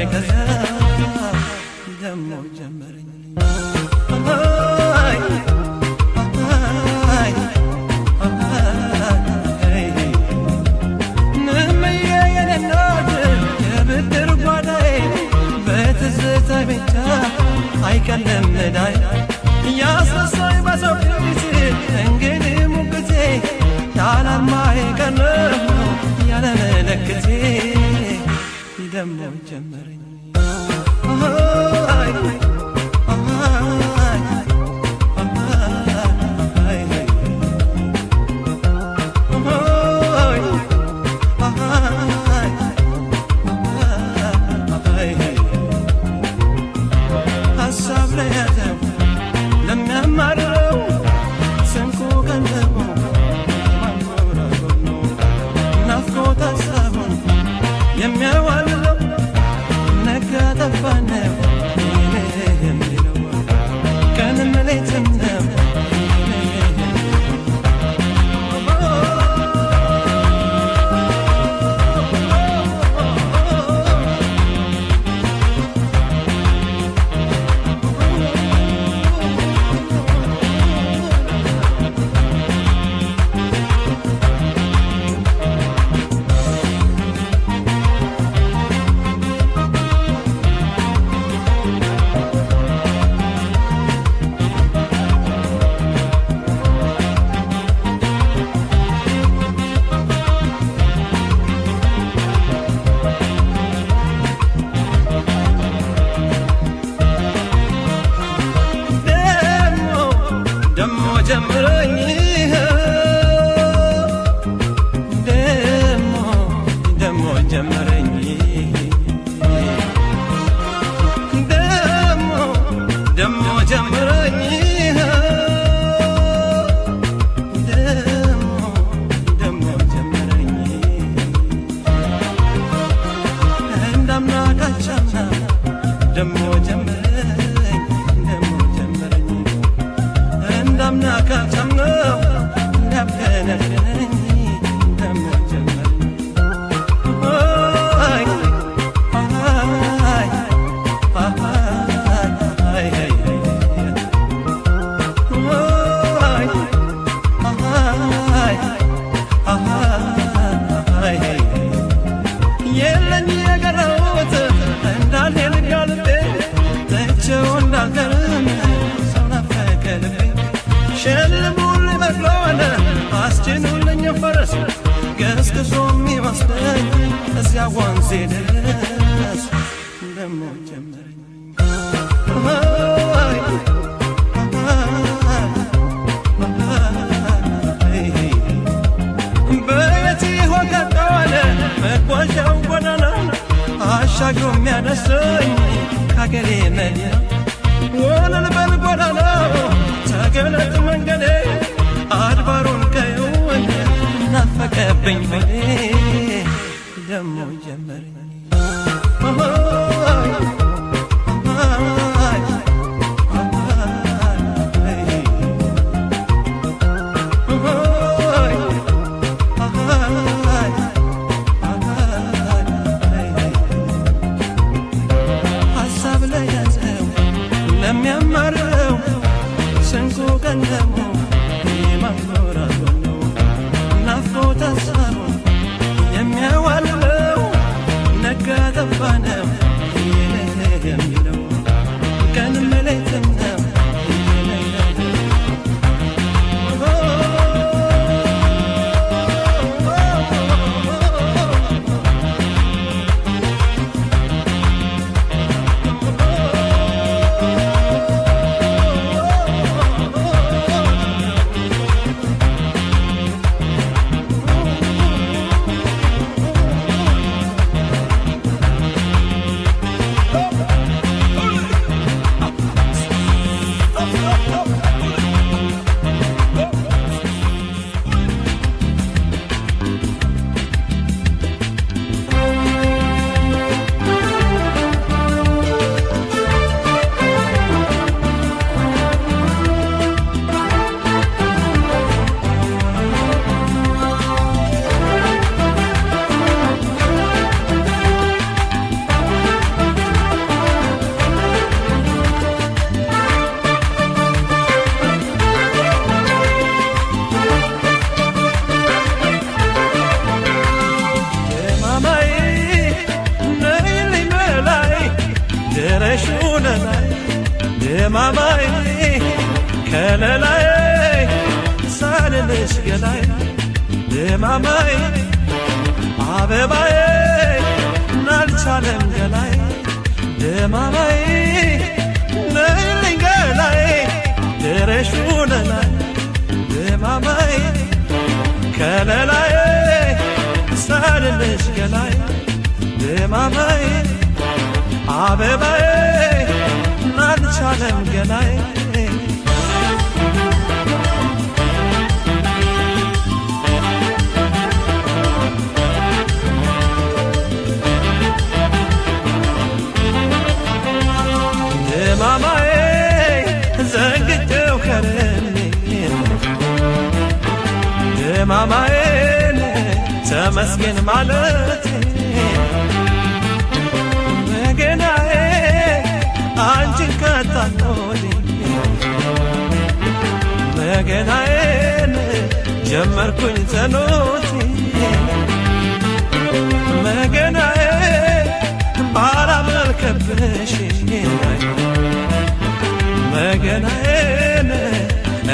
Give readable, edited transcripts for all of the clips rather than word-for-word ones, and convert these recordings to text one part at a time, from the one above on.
ከዛ ደሞ ጀመረኝ አይቀለም ዳይ ያስረሳይ ባሰብኩት እንግዲህ ሙግቴ ያላማዬ ቀን ያለ መለክቴ ደሞ ጀመረኝ አሻግሮ የሚያነሰኝ ካገሬ መዲና ወለል በልጎዳና ተገለጥ መንገዴ አድባሩን ከየውን ናፈቀብኝ በኔ ደሞ ጀመረኝ ድረሽ ውለላይ ድማማይ ከለላይ ሳልልሽ ገላይ ድማማይ አበባዬ ናልቻለም ገላይ ድማማይ ነይልኝ ገላይ ድረሽ ውለላይ ድማማይ ከለላይ ሳልልሽ ገላይ ድማማይ አበባዬ ናልቻለም ገላይ ድማማዬ ዘንግቼው ከርሜ ድማማዬን ተመስገን ማለቴ መገናዬ አንቺን ከታኖሌ መገናዬን ጀመርኩኝ ጸሎቴ መገናዬ ባላመልከብሽ መገናዬን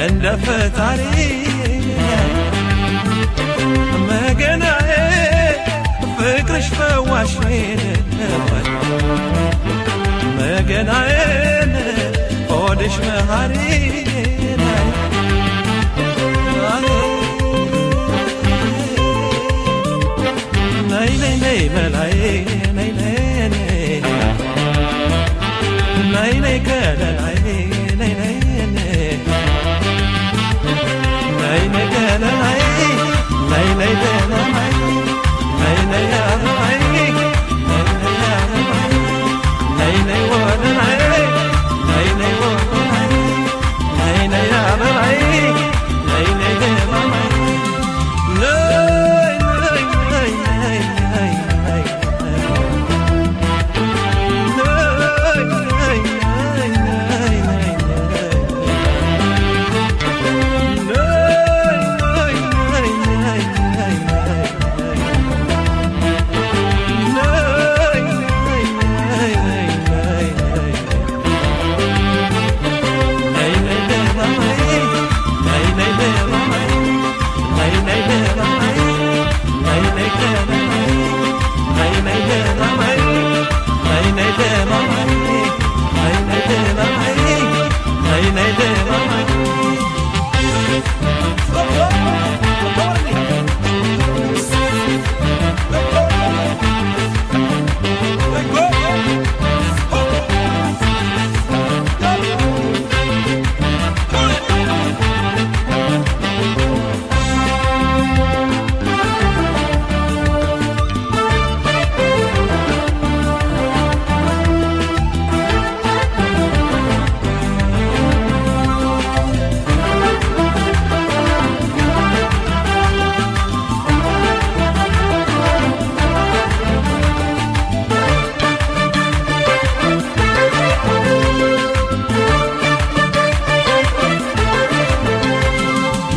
እንደ ፈጣሪ መገናዬ ፍቅርሽ ፈዋሽ ነበር መገናዬን ሆድሽ መሃሪ ነይ ነይ ነይ በላይ ነይ ነይ ነይ ነይ ከለላይ ነይ ነይ ነይ ነይ ከለላይ ነይ ነይ ከለላይ ነይ ነይ አበባይ ነይ ነይ አበባይ ነይ ነይ ወለላይ ነይ ነይ ወለላይ ነይ ነይ አበባይ ነይ ነይ ገባባይ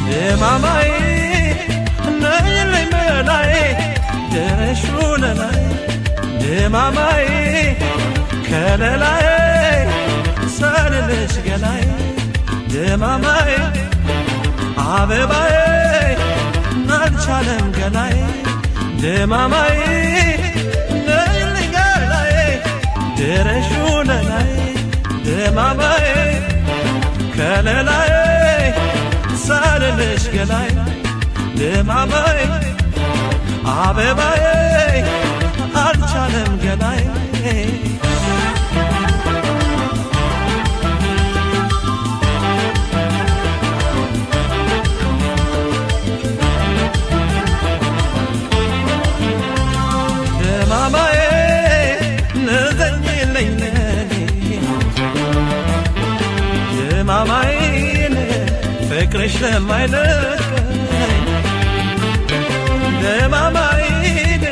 ድማማይ ነይልኝ በላይ ድረሽ ውለላይ ድማማይ ከለላይ ሳልልሽ ገላይ ድማማይ አበባዬ ናልቻለም ገላይ ድማማይ ነይልኝ ገላይ ድረሽ ውለላይ ድማማይ ከለላይ ሳልልሽ ገላይ ድማማይ አበባዬ አልቻለም ገላይ ድማማዬ ንዘኝልኝ ለኔ ድማማዬን ፍቅርሽ ለማይለቀኝ ድማማዬን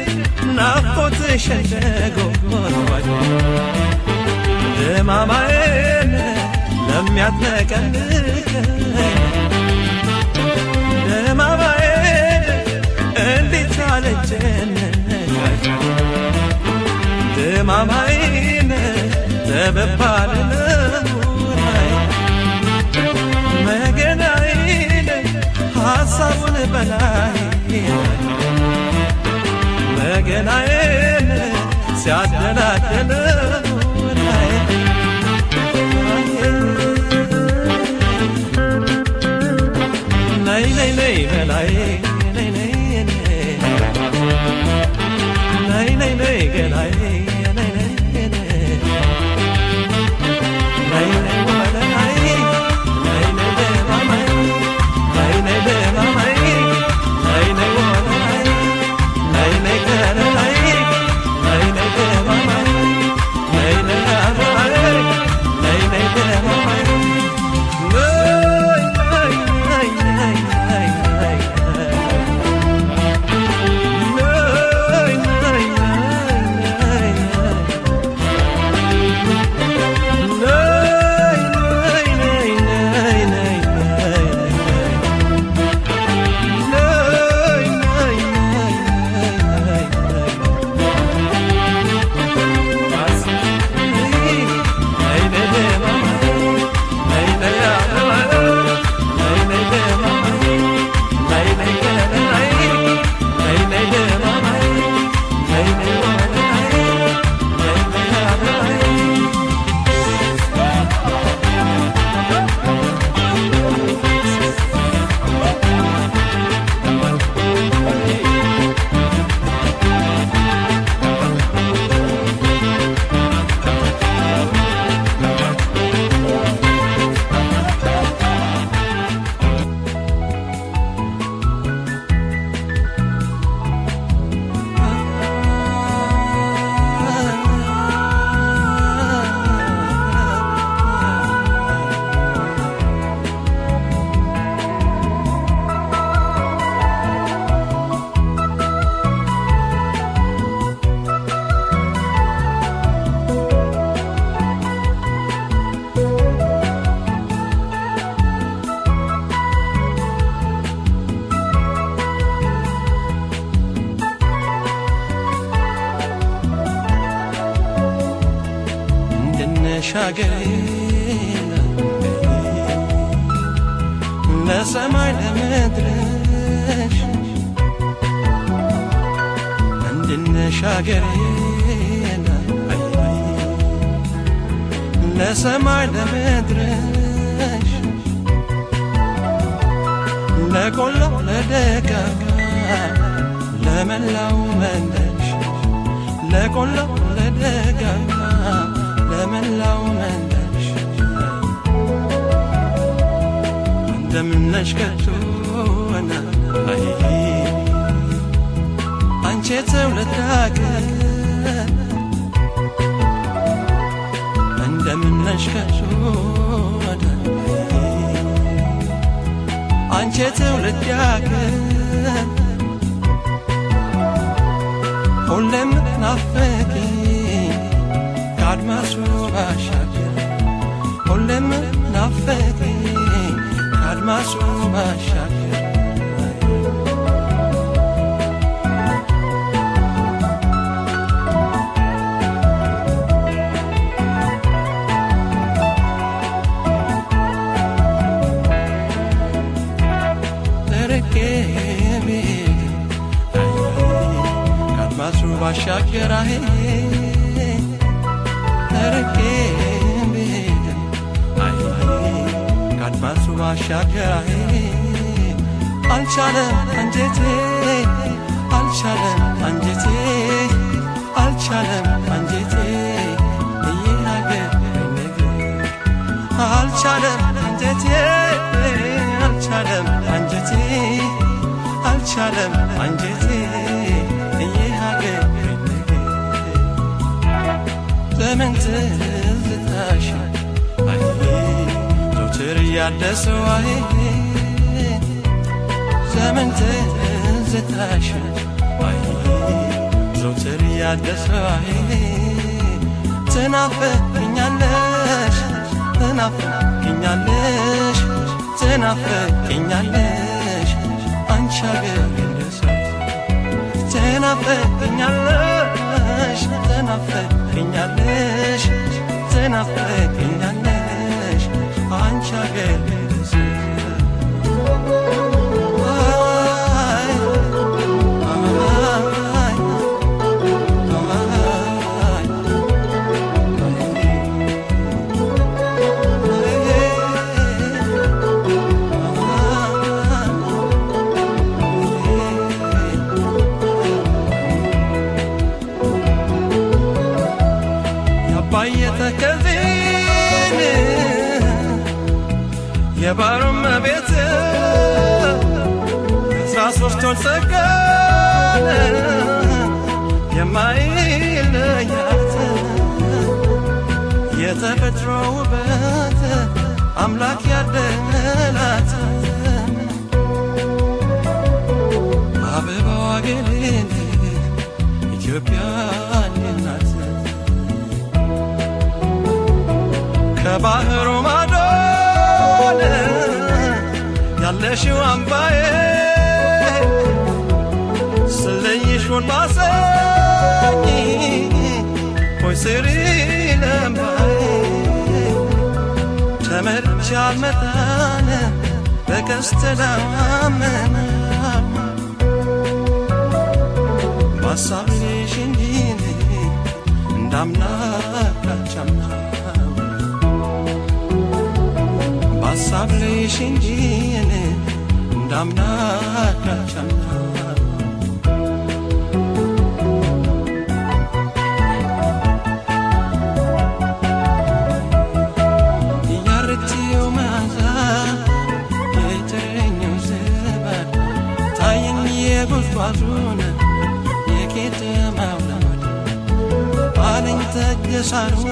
ናፍቆትሽ እንደጎርጓድ ድማማዬን ለሚያጥለቀልቀኝ ድማማዬን እንዴት አለጨነቀኝ ድማማዬን ዘበባል ለሙራይ መገናዬን ሐሳቡን በላይ መገናዬን ሲያደላደለው ላይ ነይ ነይ ነይ በላይ ነይ ነይ ነይ ነይ ነይ ገላይ ነይ ነይ ነይ ነይ ወለላይ ነይ ነይ በማማይ ነይ ነይ በማማይ ነይ ነይ ወለላይ ነይ ነይ ገላይ ነይ ነይ በማማይ ነይ ነይ አባይ ነይ ነይ በማማይ ሻገሬና ለሰማይ ለምድርሽ እንድነሻገሬና ለሰማይ ለምድርሽ ለቆላው ለደጋ ለመላው መንደርሽ ለቆላው ለደጋ ለመላው መንደርሽ እንደምነሽ ከቶና አይ አንቺ ትውልድ አገር እንደምነሽ ከቶና አንቺ ትውልድ አገር ሁሌም ናፈቂ ከአድማሱ ባሻገር ሁሌም ናፈቂ ከአድማሱ ባሻገር ተርቄ ብሄድ ከአድማሱ ባሻገር ተርቄ ብሄድ ከአድማሱ ባሻገር አልቻለም አንጀቴ አልቻለም አንጀቴ አልቻለም አንጀቴ እየናገር ነገር አልቻለም አንጀቴ አልቻለም አንጀቴ አልቻለም አንጀቴ እየናገር ዘመን ትዝታሽ አይ ዘወትር እያደሰው አይ ዘመን ትዝታሽ አይ ዘወትር እያደሰው አይ ትናፍቂኛለሽ ትናፍቂኛለሽ ትናፍቂኛለሽ አንቺ አገር እንደሰው ትናፍቂኛለሽ ትናፍቂኛለሽ ትናፍቀኛለሽ አንቺ አገር ባየተከዚን የባሮም ቤት 13 ወር ሰገን የማይለያት የተፈጥሮ ውበት አምላክ ያደላት አበባዋ ገሌን ኢትዮጵያ ናት ከባህሩ ማዶ ያለሽው አምባዬ ስለይሽ ወጣሰኝ ሆይ ስሪ ለምባዬ ተመርቻ አልመጣን በቀስተ ደመና ባሳብሽ እንጂ እንዳምና ካቻምና ባሳብሽ እንጂ እንዳምና ካቻምና ያርቲው ማዛ የተኛው ዝበር ታየኝ የጉዝጓዙን የቄጠማው ለመድ አለኝ ተገሳሩ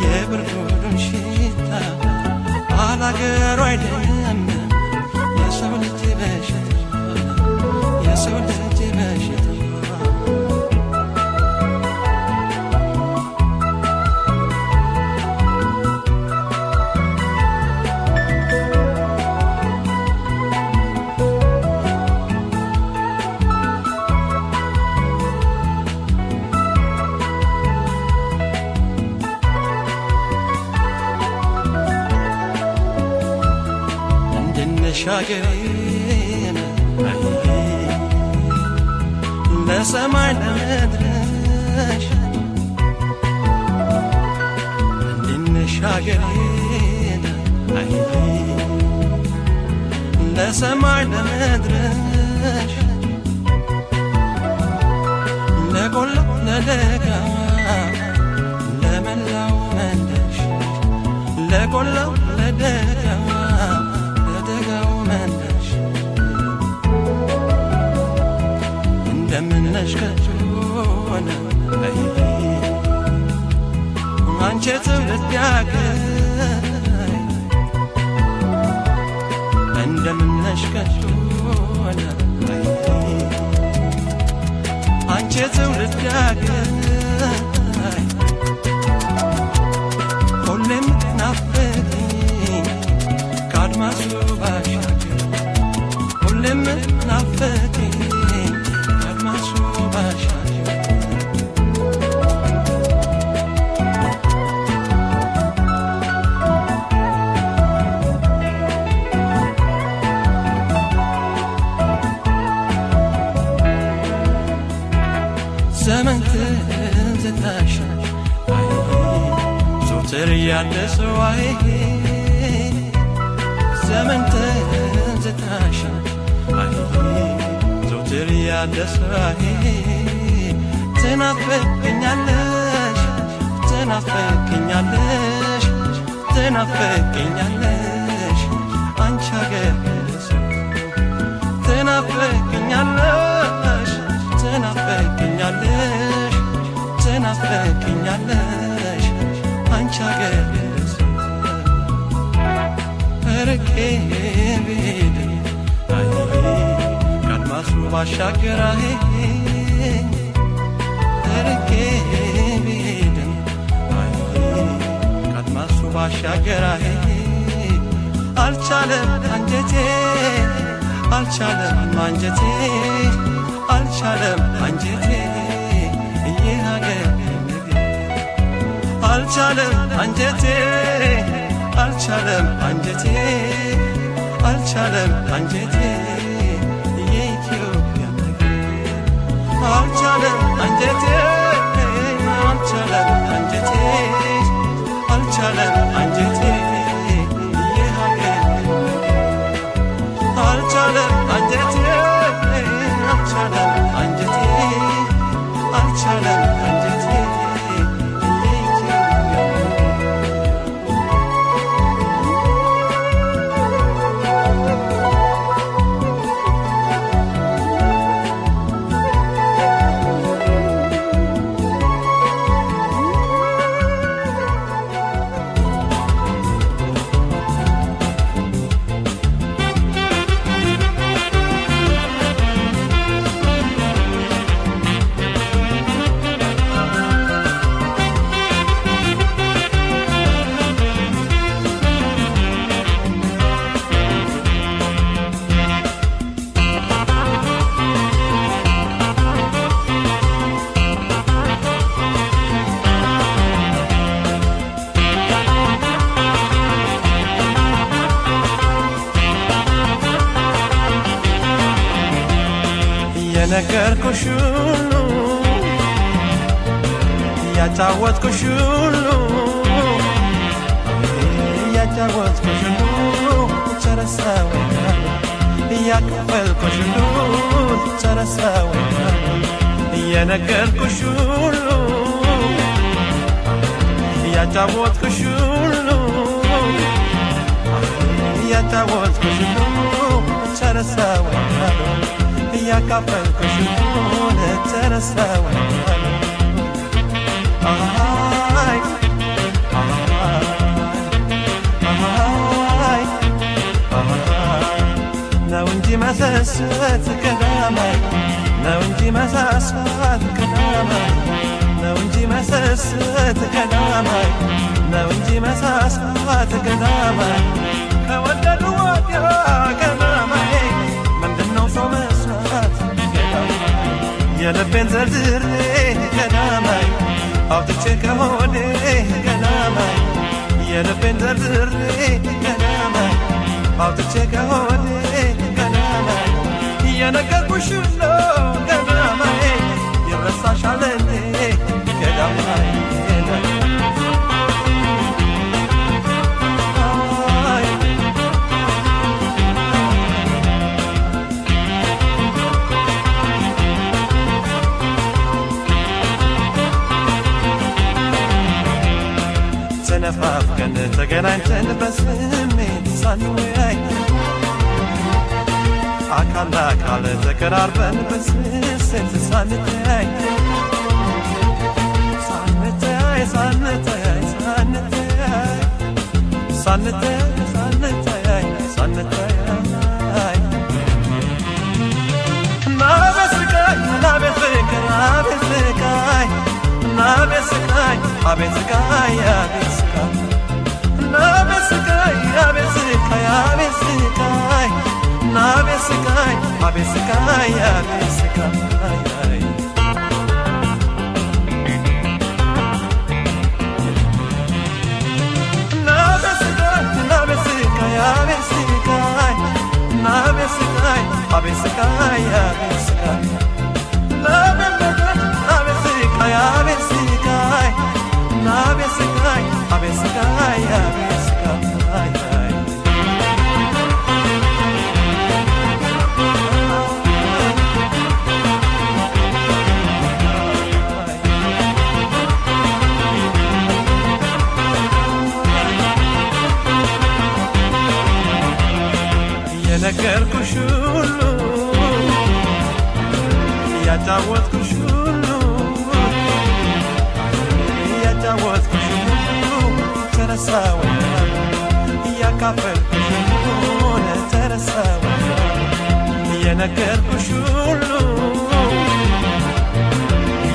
የብርዱን ሽታ አላገሩ አይደለም የሰው ልጅ በሽታ የሰው ልጅ በሽታ ሻገሬን ለሰማይ ለመድረሽ እንድንሻገሬን ለሰማይ ለመድረሽ ለቆላ ለደጋ ለመላው መንደሽ ለቆላ ለደጋ እንደምነሽ ከሆነ አንቺ ትውልድ ያገር እንደምነሽ ከሆነ አንቺ ትውልድ ያገር ሁሌም ናፍቀኝ ከአድማሱ ባሻገር ሁሌም ናፍቀኝ ከአድማሱ ባሻገር ዘመን ትዝታሽ ዘወትር ያለ ሰው ዘመን ትዝታሽ ዘወትር ያለ ሰው ትናፍቀኛለሽ ትናፍቀኛለሽ ትናፍቀኛለሽ አንቺ አገር ሰው ትናፍቀኛለሽ ትናፍቀኛለሽ ትናፍቀኛለሽ አንቺ አገር ሰው ርቄ ብሄድ ከአድማሱ ባሻገር ርቄ ብሄድ ከአድማሱ ባሻገር አልቻለም አንጀቴ አልቻለም አንጀቴ አልቻለም አንጀቴ የሀገር ነገር አልቻለም አንጀቴ አልቻለም አንጀቴ አልቻለም አንጀቴ የኢትዮጵያ ነገር አልቻለም አንጀቴ አልቻለም አንጀቴ አልቻለም አንጀቴ የሀገር አልቻለም አንጀቴ አልቻለም አንጀቴ አልቻለም አንጀቴ የነገርኩሽ ሁሉ ያጫወትኩሽ ሁሉ ያጫወትኩሽ ሁሉ ጨረሰው ያከፈልኩሽ ሁሉ ጨረሰው የነገርኩሽ ሁሉ ያጫወትኩሽ ሁሉ ያጫወትኩሽ ሁሉ ጨረሰው ያካፈልኩሽ ሆነ ተረሳው አይ አይ ነው እንጂ መሳሳት ቀዳማይ ነው እንጂ መሳሳት ቀዳማይ ነው እንጂ መሳሳት ቀዳማይ ነው እንጂ መሳሳት ቀዳማይ ከወደዱ ወዲያ ቀዳማይ ምንድነው ሰው መስራት የልቤን ዘርዝሬ ቀዳማይ አውጥቼ ከሆዴ ቀዳማይ የልቤን ዘርዝሬ ቀዳማይ አውጥቼ ከሆዴ ቀዳማይ የነገርኩሽ ሁሉ ቀዳማይ ይረሳሻል እንዴ ቀዳማይ ተነፋፍቀን ተገናኝተን በስሜት ሳንወያይ አካል ለአካል ተቀራርበን በስስት ሳንተያይ ሳንተያይ ሳንተያይ ሳንተያይ ሳንተያይ ሳንተያይ ሳንተያይ ናቤት ስቃይ ናቤት ፍቅር አቤት ስቃይ ናቤት ስቃይ አቤት ስቃይ አቤት ስቃይ ናቤት ስቃይ አቤት ስቃይ አቤት ስቃይ ናቤት ስቃይ አቤት ስቃይ አቤት ስቃይ ናቤት ስቃይ ናቤት ስቃይ አቤት ስቃይ ናቤት ስቃይ አቤት ስቃይ አቤት ስቃይ ናቤት ስቃይ አቤት ስቃይ ናቤት ስቃይ አቤት ስቃይ አቤት ስቃይ የነገርኩሽ ሁሉ ያጫወትኩሽ ሁሉ ያጫወትኩሽ ሁሉ ተረሳው ያካፈልኩሽ ሁሉ ተረሳው የነገርኩሽ ሁሉ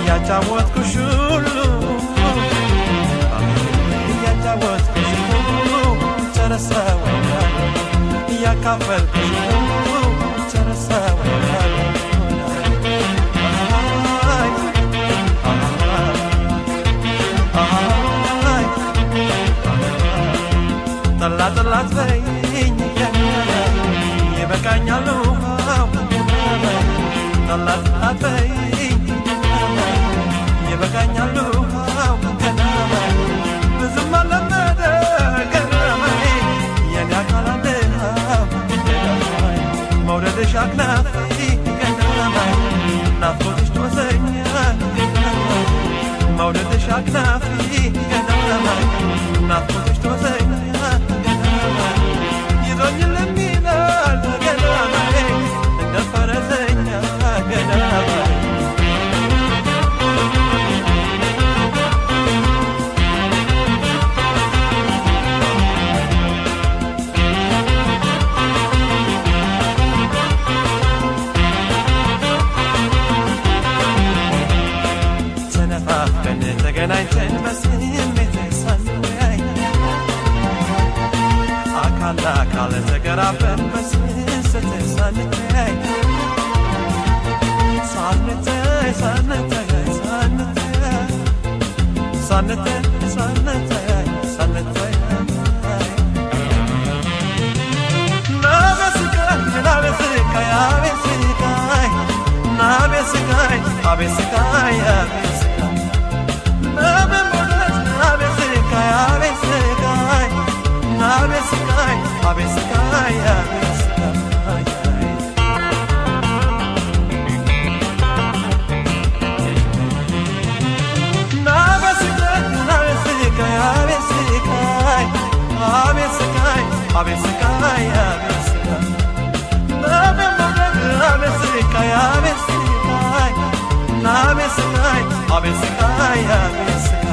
ያጫወትኩሽ ሁሉ ያጫወትኩሽ ሁሉ ተረሳው ያካፈልኩሽ ሁሉ ተረሳው አይ ጠላት በይኝ ይበቃኛል ጠላት በይኝ ይበቃኛል ብዙም አለመደ ገናማይ የኔ አካላለ መውደድሽ አክናፊ ገናማይ ናፍቆትሽ ትወዘኛ መውደድሽ አክናፊ ገናማይ ናፍቆትሽ ትወዘኛ ገናማይ ይዞኝ ለሚላል ገናማይ እንደ ፈረሰኛ ገናማይ ተገናኝተን በስሜት ሳንለያይ አካል ለአካል ተገራበን በስስት ሳንተያይ ሳንተያይ ሳንተያይ ሳንተያይ ሳንተያይ ሳንተያይ ሳንተያይ ናቤስቃይ አቤስቃይ ናቤስቃይ አቤስቃይ አቤስቃይ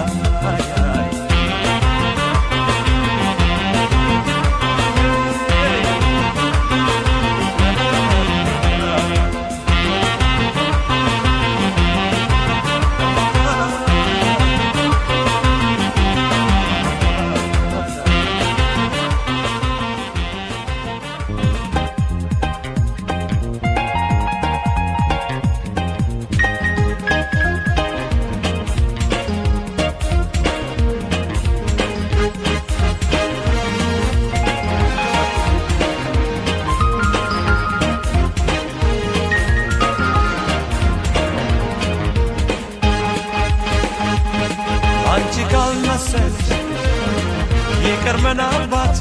ይቅር ምናልባት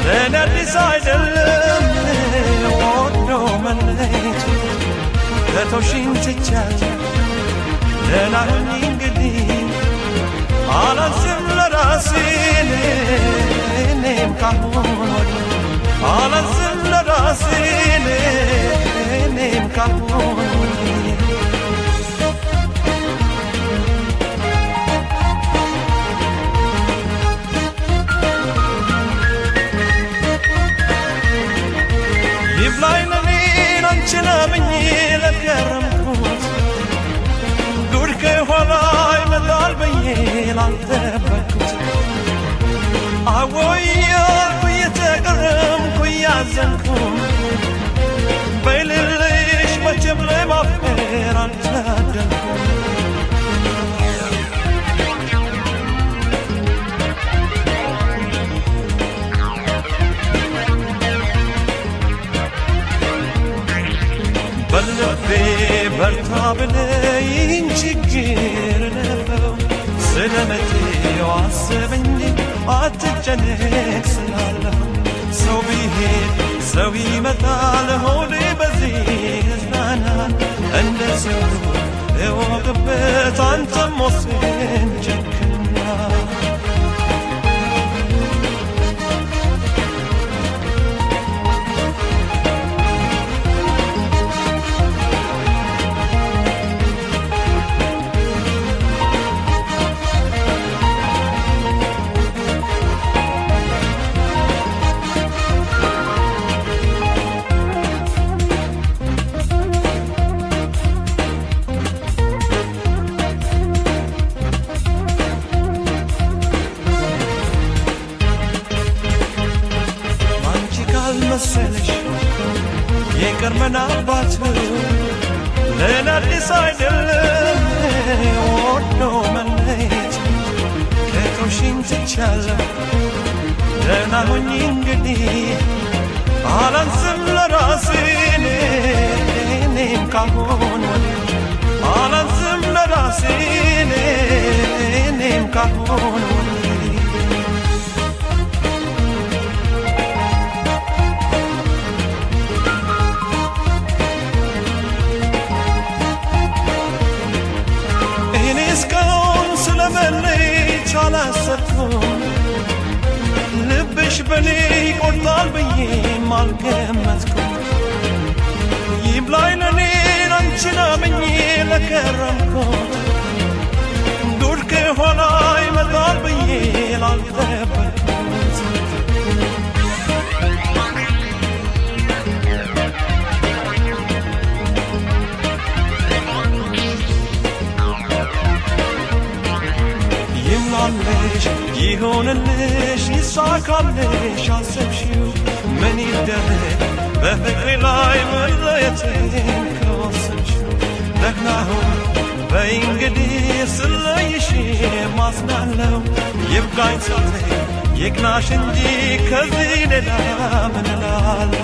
ለኔ አዲስ አይደለም ወዶ መለየት ከተውሽኝ ትቻለሁ ደህና ሁኚ እንግዲህ አላዝም ለራሴ እኔም ካሁን ወዲህ አላዝም ለራሴ እኔም ካሁን ወዲህ አንቺን አምኜ ለገረምኩት ጉድ ከኋላ ይመጣል ብዬ ላልጠበቅኩት አወያልኩ እየተገረምኩ እያዘንኩ በይልልሽ መቼም ለማፍቀር አልታደልኩም በልቤ በርታ ብለኝ ችግር ነበረው ስለመቼው አስብ እንጂ አትጨነቅ ስላለፈው ሰው ቢሄድ ሰው ይመጣል ሆዴ በዚህ ይጽናናል እንደ ሰው እወቅበት አንተም ወስን ጨክና መሰለሽ ይቅር ምናልባት ለኔ አዲስ አይደለም ወዶ መለየት ከተውሽኝ ትቻለሁ ሆኜ እንግዲህ አላንስም ለራሴ እኔም ካሁን ወዲህ አላንስም ለራሴ እኔም ካሁን ወዲህ እኔ እስካሁን ስለመለች አላሰብኩም ልብሽ በኔ ይቆርጣል ብዬም አልገመትኩም ይብላኝ ለኔ አንቺን አምኜ ለከረምኩት ዱር ከኋላ ይመጣል ብዬ ላልጠበቅኩት ይምላለሽ ይሆንልሽ ይሳካልሽ አሰብሽው ምን ይደረግ በፍቅሬ ላይ መለየቴን ከወሰንሽው ደግናሁ በይ እንግዲህ ስለይሽ ማዝናለው ይብቃኝ ሳትይ ይቅናሽ እንጂ ከዚህ ሌላ ምን እላለሁ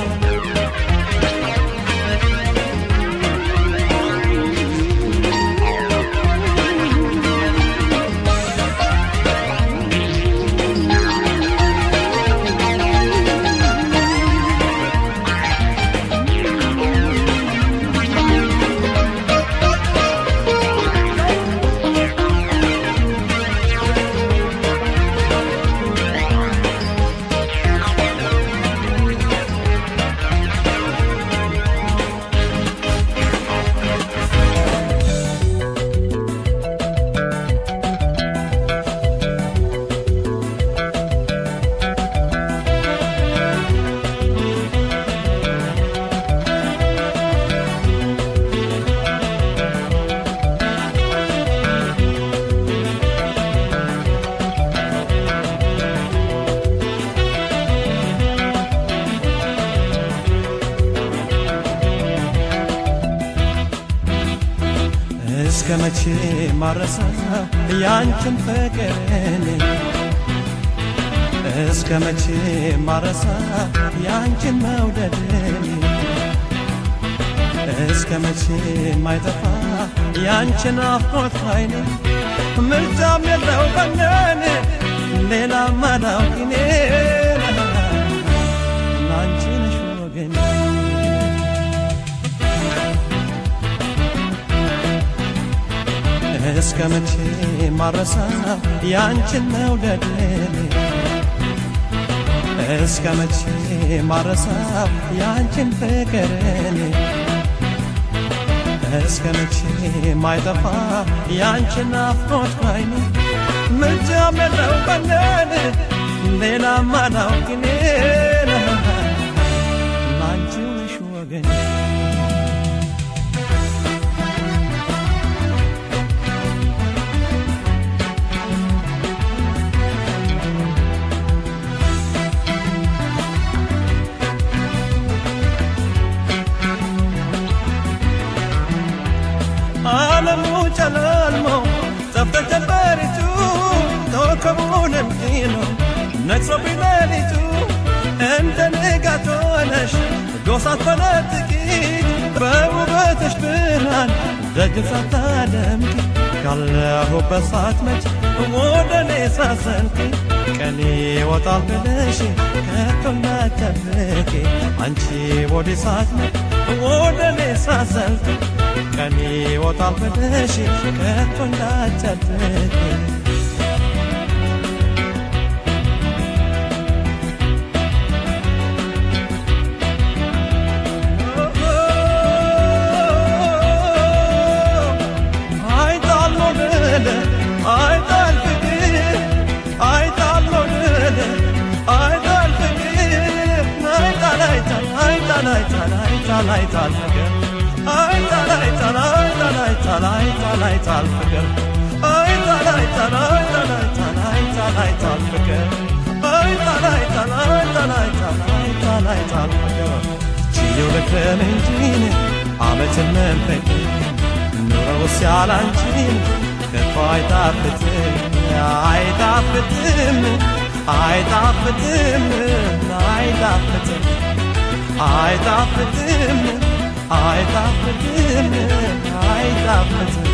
እስከ መቼ ማረሳ ያንቺን ፍቅርን እስከ መቼ ማረሳ ያንቺን መውደድን እስከ መቼ ማይጠፋ ያንቺን አፍሮት አይኔ ምርጫም የለው በነን ሌላ ማዳውኪኔ ላንቺ ነሽ ወገኔ እስከ መቼ ማረሳ ያንቺን መውደድን እስከ መቼ ማረሳ ያንቺን ፍቅርን እስከ መቼ ማይጠፋ ያንቺን አፍሮት አይኔ ምርጫም የለው በነን ሌላ ማዳውኪኔ ላንቺ ነሽ ወገኔ ዓለሙ ጨለልሞ ጠፍተ ጀንበሪቱ ኮከቡን እምኪኖ ነግሶብኝ ሌሊቱ እንደ ንጋት ሆነሽ ጎሳት ፈነጥቂ በውበትሽ ብርሃን ደጅም ሳታደምቂ ካለሁበት ሳትመጪ ወደ እኔ ሳዘልቂ ቀኔ ይወጣል ብለሽ ከቶ እንዳትጠብቂ አንቺ ወዲህ ሳትመጪ ወደ እኔ ሳዘልቂ ቀኔ ይወጣል ብለሽ ከቶ እንዳትጠብቂ ዓመትን መንፈቅ ኑሮው ሲያላንቺን ከቶ አይጣፍጥም አይጣፍጥም አይጣፍጥም አይጣፍጥም አይጣፍጥም አይጣፍጥም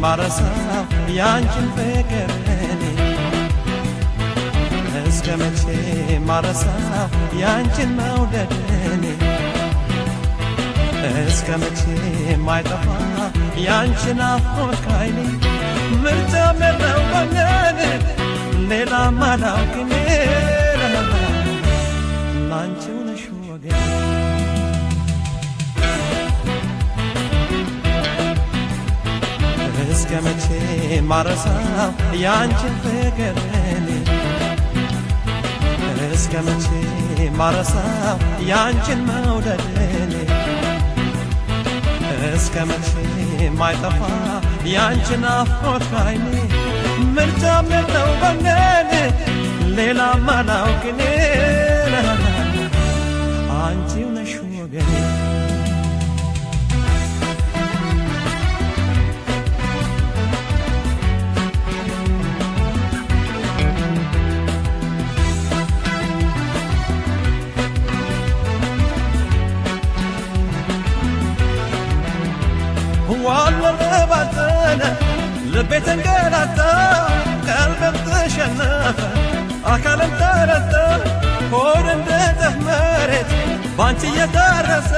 ማረሳው ያንቺን ፍቅር እኔ እስከ መቼ ማረሳው ያንቺን መውደድ እኔ እስከ መቼ ማይጠፋ ያንቺን ናፍቆት ከዓይኔ ምርጫም የለው በነን ሌላ ማላውቅኔ ላንቺው ነሽ ወገኔ እስከ መቼ ማረሳው ያንቺን ፍቅር እኔ እስከ መቼ ማረሳው ያንቺን መውደድ እኔ እስከ መቼ ማይጠፋ ያንቺን ናፍቆት ከዓይኔ ምርጫም የለው በነን ሌላ ማላውቅኔ አንቺው ነሽ ወገኔ ዋለባተነ ልቤ ተንገላታ ቀልቤም ተሸነፈ አካልም ተረታ ሆድ እንደ ጠፍ መሬት ባንቺ እየታረሰ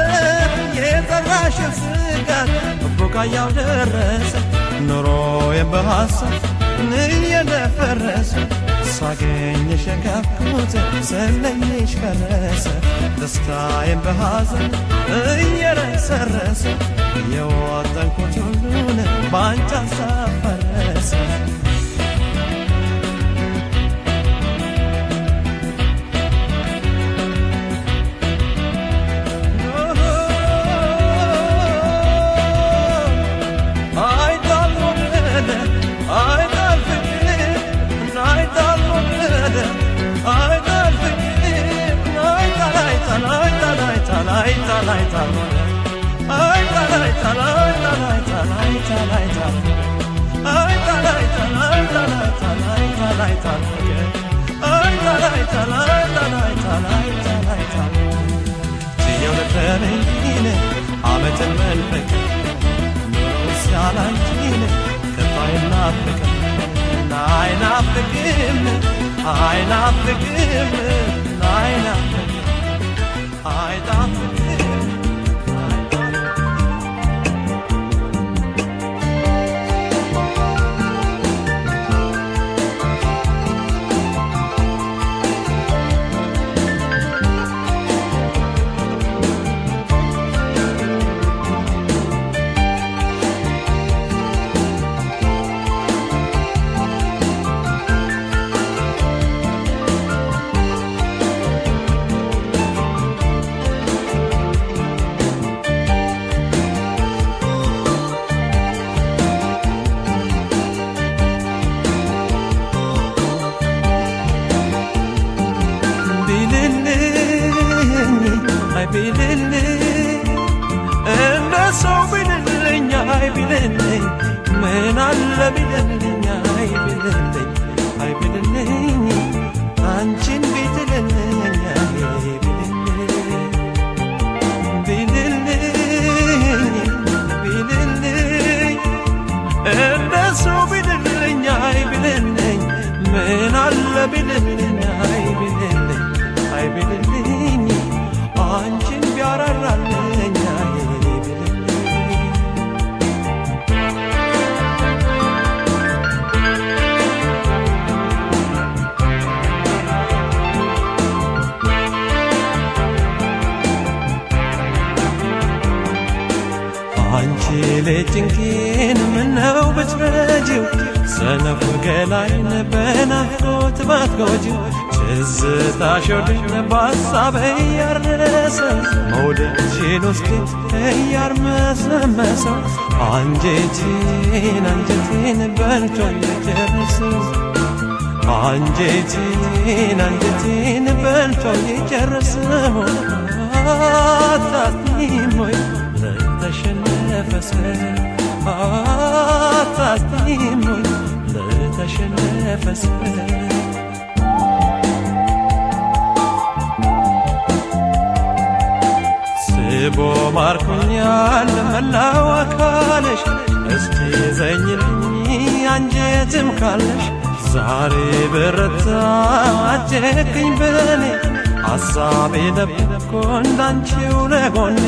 የጠራሽን ስጋት ቡቃያው ደረሰ ኑሮዬም በሐሳብ እየደፈረሰ ሳገኝሽ የካብኩት ስለይሽ ፈረሰ ደስታዬም በሐዘን እየረሰረሰ የወጠንኩት ሁሉን ባንቺ ሐሳብ ፈረሰ ዓመትን መንፈቅ ኑሮ ሲያላንቺን ከቶ አይናፍቅም አይናፍቅም አይናፍቅም አይናፍቅም አይጣፍቅም ቢልልኝ እንደ ሰው ቢልልኝ አይ ቢልልኝ ምን አለ ቢልልኝ አይ ቢልልኝ አይ ቢልልኝ አንቺን ቢትልልኝ አይ ቢልልኝ ቢልልኝ እንደ ሰው ቢልልኝ አይ ቢልልኝ ምን አለ ቢልልኝ አይ ቢልልኝ አይ ቢልልኝ አንቺን ቢያራራልኝ አይ አንቺ ለጭንቄን ምነው ብትረጂው ሰነፉ ገላይን በናፍቆት ባትጎጂው ትዝታሽ ወደኝ በሐሳቤ እያረሰው መውደድሽን ውስጤ እያርመሰመሰው አንጀቴን በልቶ የጨረሰው አንጀቴን በልቶ የጨረሰው አታዝኝም ወይ ለተሸነፈ ሰው አታዝኝም ወይ ለተሸነፈ ሰው ስቦ ማርኮኛል መላው አካልሽ እስቲ ዘኝልኝ አንጀትም ካለሽ ዛሬ በረታ አጨክኝ በኔ ሐሳቤ ደብቆ እንዳንቺው ለጎኔ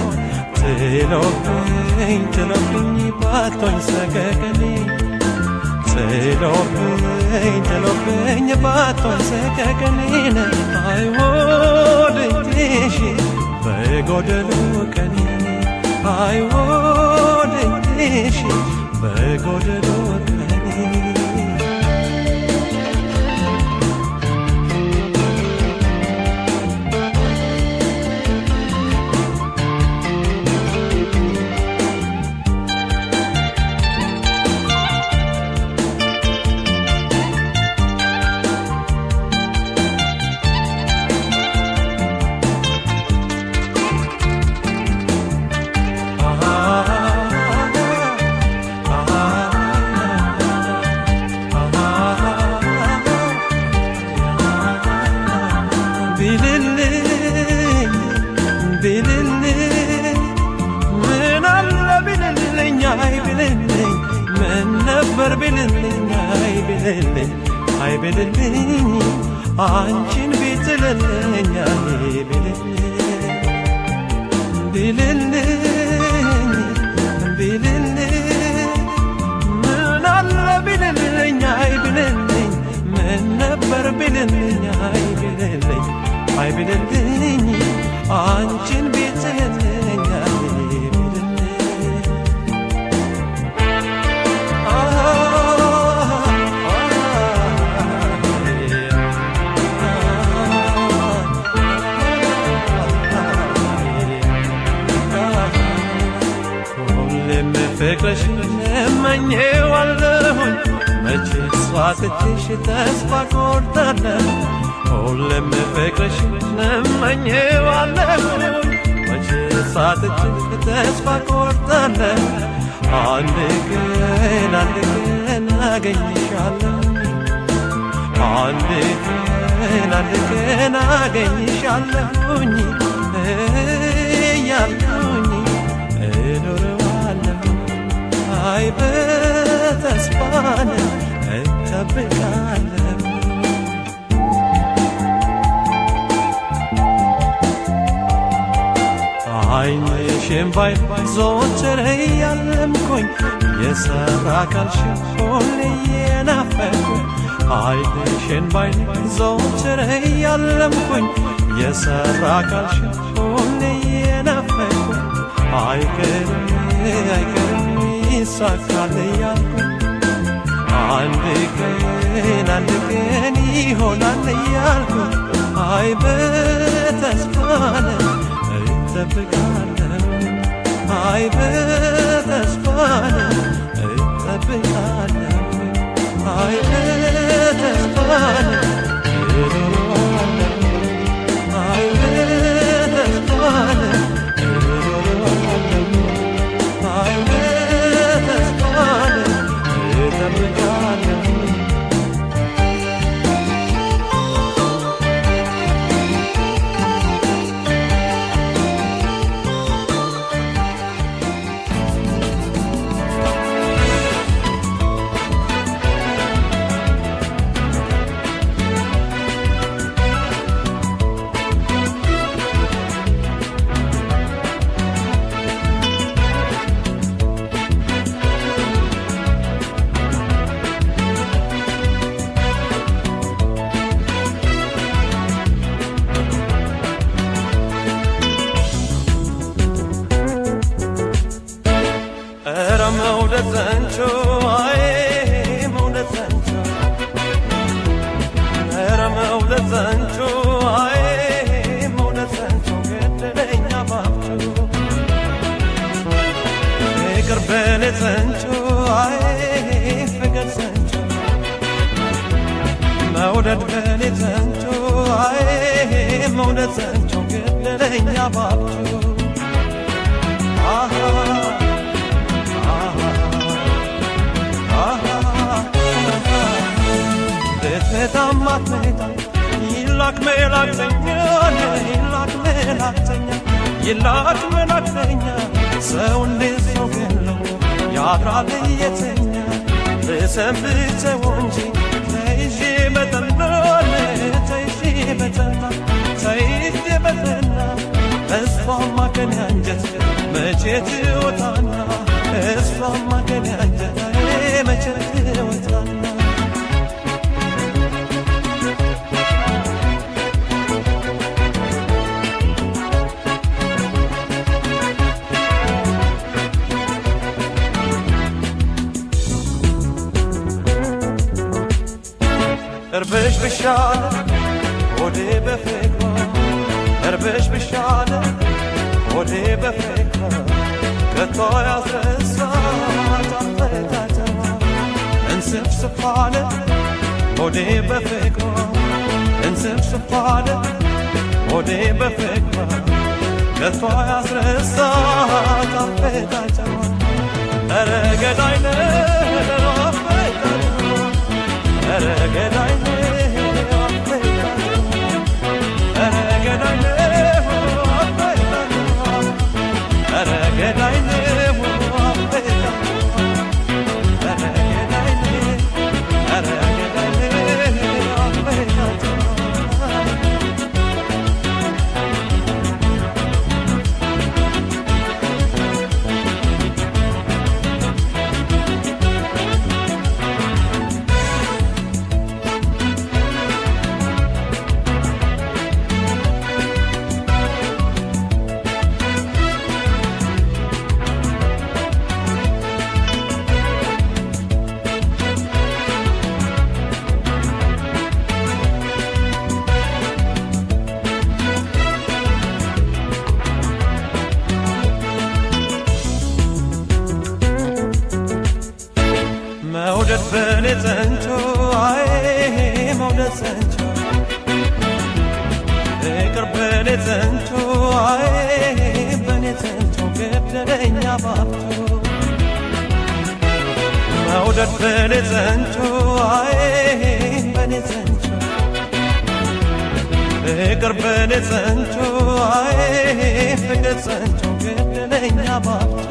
ጥሎብኝ ባቶኝ ሰቀቀኔ ጥሎብኝ ባቶኝ ሰቀቀኔ አይወድሽ በጎደሉ ቀኔ አይወድሽ በጎደሉ ቀኔ ቢልልኝ ምን አለ ቢልልኝ አይ ቢልልኝ ምን ነበር ቢልልኝ አይ ቢልልኝ አንቺን ቢጥልልኝ አይ ቢልልኝ ምን አለ ቢልልኝ አይ ቢልልኝ ምን ነበር ቢልልኝ አይ ቢልልኝ አንቺን ቢጥልልኝ አይ ቢልልኝ ሁሌም ፍቅርሽን እመኘዋለሁኝ መቼስ አጥቼሽ ተስፋ ቆርጣለሁ ሁሌም ፍቅርሽን እመኘዋለሁኝ መቼስ አጥቼሽ ተስፋ ቆርጣለሁ አንድ ቀን አገኝሻለሁ አንድ ቀን አገኝሻለሁኝ እያልኩኝ እኖረዋለሁ አይ በተስፋ እጠብቃለሁ ዓይንሽን ባይ ዘወትር እያለምኩኝ የሰራ አካልሽን ሁሌ እየናፈቅኩኝ ዓይንሽን ባይ ዘወትር እያለምኩኝ የሰራ አካልሽን ሁሌ እየናፈቅኩኝ አይቀርም ይሳካል እያልኩኝ አንድ ቀን ይሆናል እያልኩኝ አይ በተስፋ እጠብቃለሁ አይ በተስፋ እጠብቃለሁ አይ በተስፋ እኖራለሁ አይ በተስፋ እኖራለሁ አይ በተስፋ እጠብቃለሁ የመውደድ ዘንቾ ገደለኛ ባብቹ ቤትመጣማት ሜታ ይላክ መላክተኛ ይላክ መላክተኛ ይላክ መላክተኛ ሰው እንዴት ሰው ገለው ያድራል የተኛ ልሰንብተው እንጂ ተይዤ በጠና ተይዤ በጠና ተይዤ በጠና እሷማ ከኔ አንጀት መቼ ትወጣና እሷማ ከኔ አንጀት መቼ ትወጣና እርብሽ ብሻለ ሆዴ በፍቅሯ እርብሽ ብሻለ ሆዴ በፍቅሯ ከቶ ያስረሳት አፈታተሯ እንስፍስፋለ ሆዴ በፍቅሯ እንስፍስፋለ ሆዴ በፍቅሯ ከቶ ያስረሳት አፈታተሯ ኧረ ገዳይ ነው አፈታተሯ ኧረ ገዳይ ነው መውደድ በኔ ጸንቶ አይ መውደድ ጸንቶ ፍቅር በኔ ጸንቶ አይ በኔ ጸንቶ ገደለኛ ባብቶ መውደድ በኔ ጸንቶ አይ በኔ ጸንቶ ፍቅር በኔ ጸንቶ አይ ፍቅር ጸንቶ ገደለኛ ባብቶ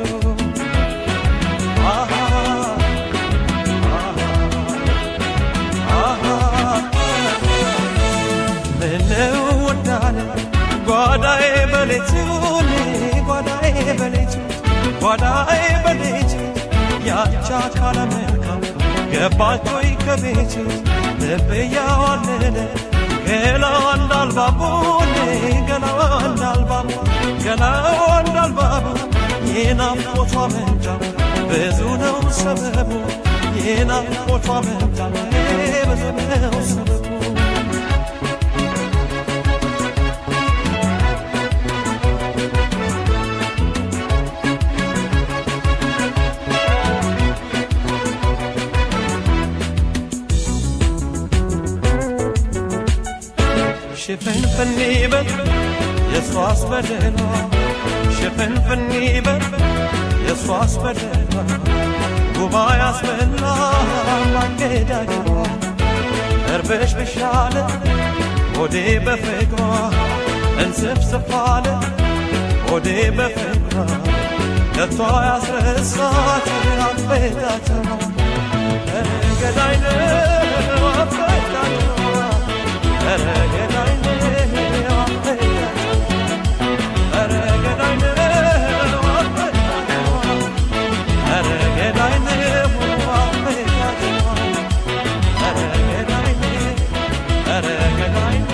ምነው ወዳለ ጓዳዬ በሌቱ ጓዳዬ በሌቱ ጓዳዬ በሌቱ ያቻ ካለ መልካም ገባች ወይ ከቤቱ ልቤ ያዋለለ ገላዋ እንዳልባቡ ገላዋ እንዳልባቡ ገላዋ እንዳልባቡ የናፍቆቷ መንጫ ብዙ ነው ሰበቡ የናፍቆቷ መንጫ ብዙ ነው ሰበቡ ሽፍንፍን ይበል የሷስ በደሏ ሽፍንፍን ይበል የሷስ በደሏ ጉባ ያስበላ ማንገዳገሯ እርብሽ ብሻለ ሆዴ በፍቅሯ እንስፍስፋለ ሆዴ በፍቅሯ ከቶ ያስረሳት አፈታተሯ ገዳይ ነው አፈታተሯ ኧረ ገዳይ ነው ኧረ ገዳይ ነው ኧረ ገዳይ ነው ኧረ ገዳይ ነው ኧረ ገዳይ ነው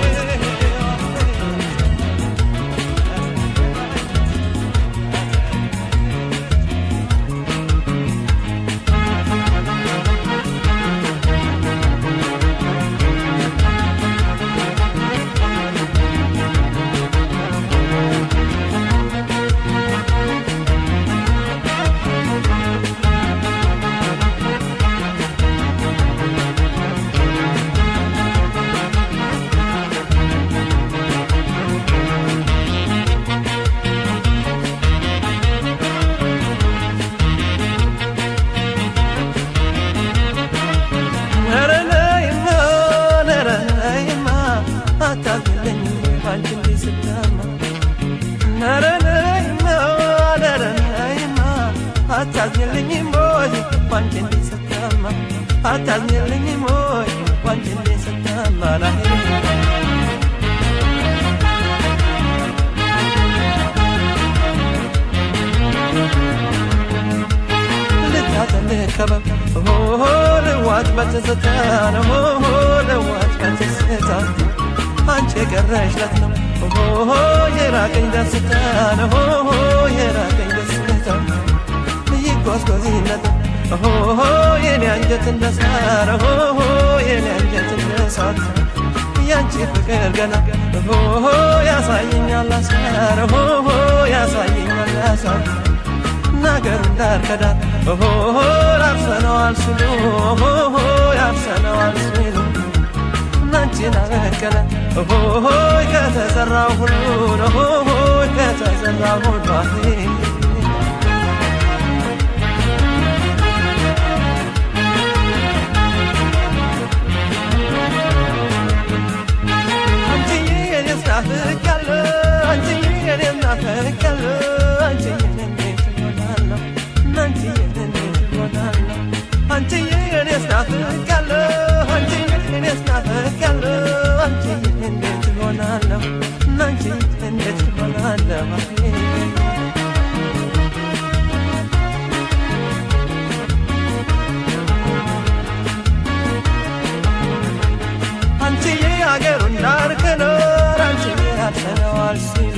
ስትታማ ነረነይማ ነረነይማ አታዝኝልኝም ወይ ባንቺ እንዲህ ስታማ አታዝኝልኝም ወይ ባንቺ እንዲህ ስታማ ላይ ልታተልከበብ ልዋት በትዝታ ነው ልዋት በትዝታ አንቺ የቀረሽለት ነው የራቀኝ ደስታ ነው የራቀኝ ደስታ ይጓዝጓዝነት የኔ አንጀት እንደሳር የኔ አንጀት እንደሳት ያንቺ ፍቅር ገና ያሳየኛል አሳር ያሳየኛል አሳር ነገር እንዳርከዳር አርሰነዋል ሲሉ ያርሰነዋል ሲሉ ናንቺን አበቀለ ከተሰራው ሁሉ ከተሰራው ሁሉ አንቺዬ እኔስ ናፍቄያለሁ አንቺዬ እኔስ ናፍቄያለሁ አንቺዬ እንዴት እሆናለሁ አንቺዬ እንዴት እሆናለሁ አንቺዬ እኔስ ናፍቄያለሁ አንቺዬ እኔስ ናፍቄያለሁ አንቺዬ እንዴት እሆናለሁ አንቺዬ እንዴት እሆናለሁ አንቺዬ አገሩን ዳርክኖር አንቺዬ አርሰነዋል ሲሉ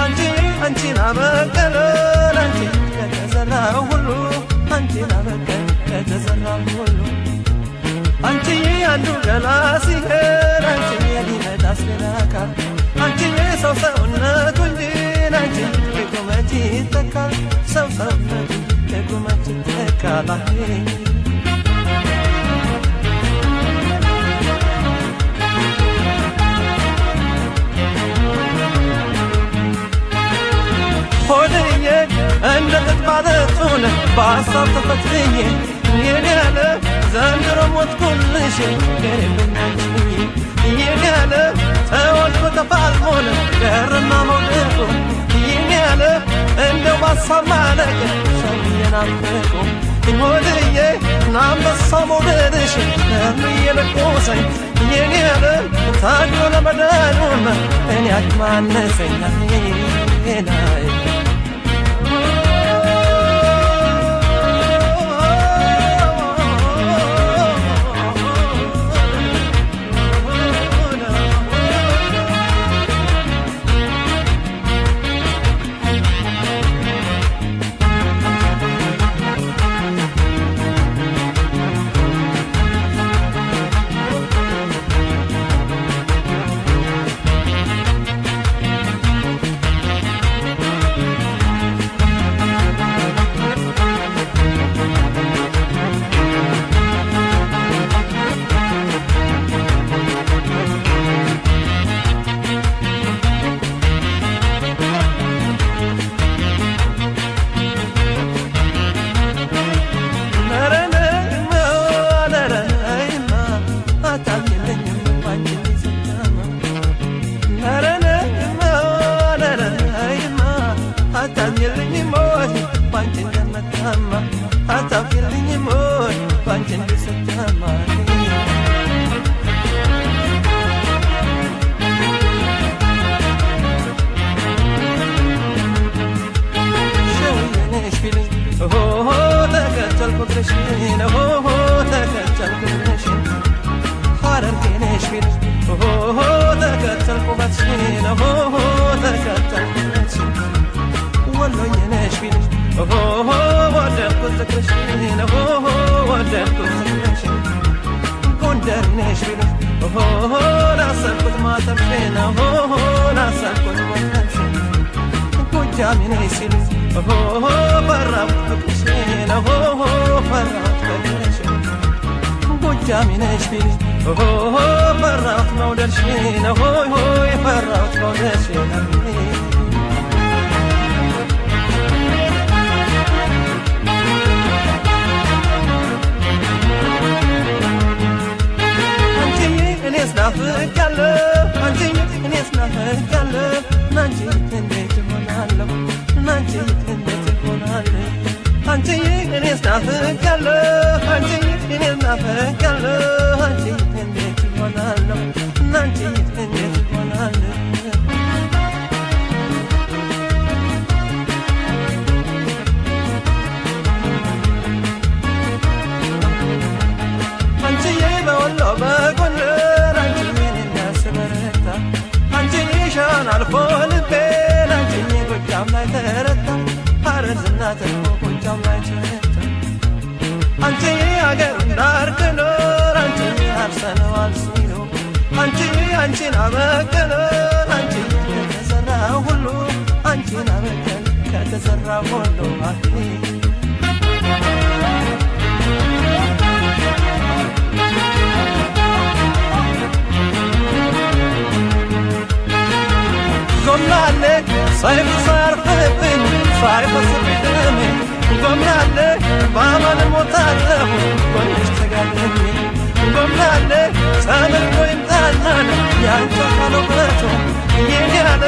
አንቺዬ አንቺን አበቀለ አንቺዬ ከተዘራው ሁሉ አንቺን አበቀለ ከተዘራው ሁሉ አንቺዬ አንዱ ገላ ሲሄድ አንቺዬ ሊመጣ አስገራካል አንቺዬ ሰው ሰውነቱ እንጂ አንቺዬ ቁመት ይተካል ሰው ሰውነቱ ቁመት ይተካል ሆድዬ እንደ ጥጥባለቱን በሐሳብ ተፈትኜ የኔ ያለ ዘንድሮ ሞትኩልሽ ገሬብናችኝ የኔ ያለ ተወልዶ ተፋልሞን ገርና መውደቁ የኔ ያለ እንደው ባሳብ ማለቅ ሰውየናፈቁ ሆድዬ ናንበሳው መውደድሽ እርምዬ ለቆሰኝ የኔ ያለ ታድሮ ለመዳኑም እኔ አድማነሰኛ ናይ እኔስ ናፍቄያለሁ አንቺዬ እኔስ ናፍቄያለሁ ናፍቄያለሁ አንቺዬ እኔም ናፍቄያለሁ አንቺዬ እንዴት ይሆናለሁ እናንቺዬ እንዴት ይሆናለሁ አንቺዬ በወሎ በጎንደር አንቺዬን የሚያስበረታ አንቺዬ ሻን አልፎ ልቤን አንቺዬ ጎጃም ላይ ተረታ ሐረርና ተርፎ ጎጃም ላይ ተረታ አንቺዬ አገሩን ዳር ክኖር አንቺዬ አርሰነዋል ሲሉ አንቺዬ አንቺን አበቀለ አንቺዬ ከተሰራ ሁሉ አንቺን አበቀለ ከተሰራ ሁሉ ጎምላሌ ሰይፍ ሳርፍብኝ ሳይፈስብኝ ደሜ ጎምላሌ በአማን ሞታለሁ ጎንሽ ተጋለኝ ጎምላሌ ተመልኮ ይምጣናን ያንቺ አካል ውበቱ የኔ ያለ